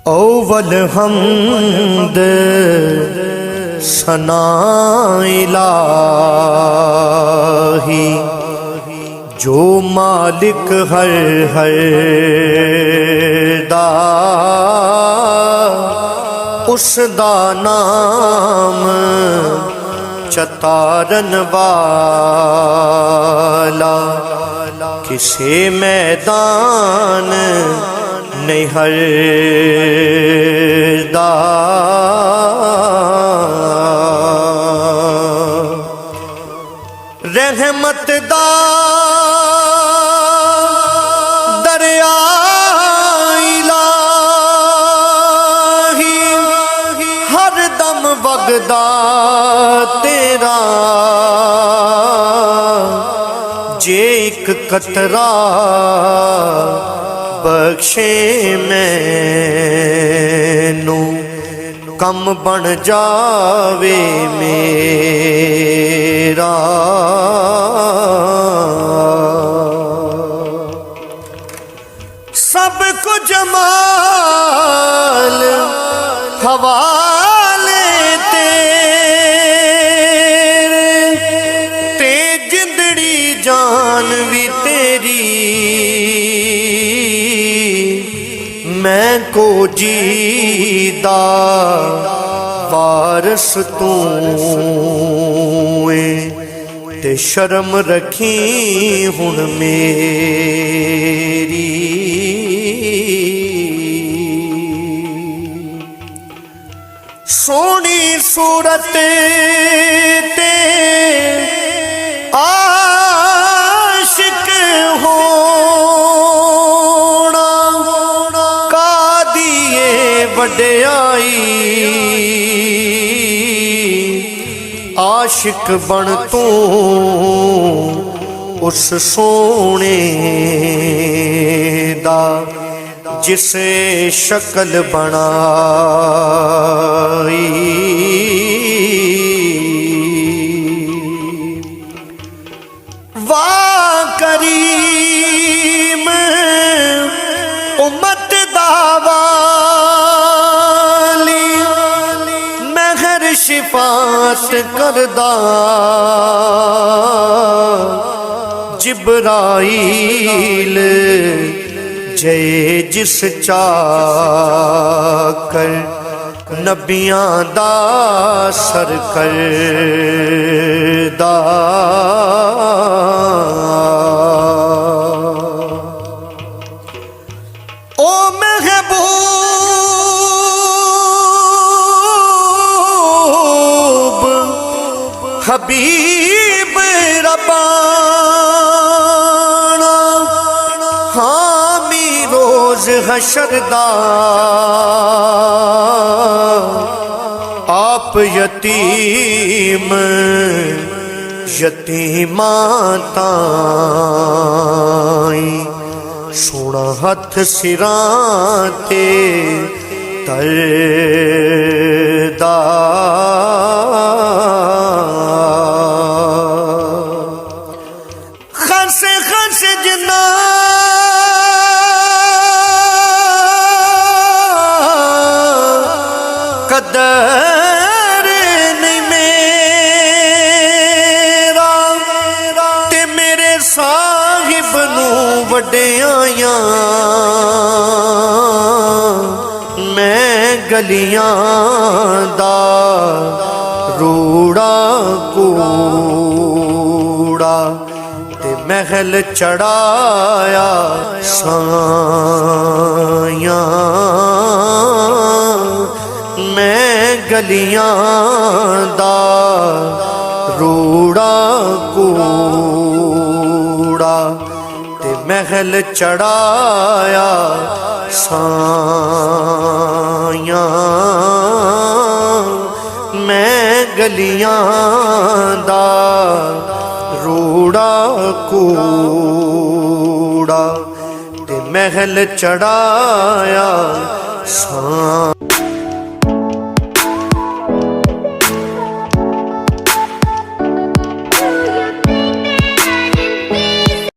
Oval हम्द सना इलाही, जो मालिक हर हर दा, उस दा नाम चतारन वाला। किसे मैदान नहीं हर दा, रहमत दा दरिया इलाही, हर दम वगदा तेरा। जे एक कतरा बख्शे मैनू, कम बन जावे मेरा। सब कुछ जमाल हवाले तेरे, ते जिंदड़ी जान भी तेरी। मैं को जीदा वारस तू ते शर्म रखी हुन मेरी। सोनी सूरत ते आशिक होना, का दिए वड्याई। आशिक बन तू उस सोने दा, जिसे शक्ल बनाई। वाह करीम उम्मत दावाली, महर शिफात करदा जिब्राइल। जय जिस चाकर नबियां दा सर करदा। ओ महबूब हबीब रब्बाना, हामी रोज हशरदा। आप यतीम यतीमां ताईं, सोना हथ सिरां ते तरदा। खस खस जना कदर नहीं मेरा, ते मेरे साहिब नू वड्याइयां। मैं गलियां दा रूड़ा कूड़ा, ते महल चढ़ाया सायां। मैं गलियां दा रूड़ा कूड़ा, ते महल चढ़ाया सायां। मैं गलियां दा रूड़ा कूड़ा, ते महल चढ़ाया सायां।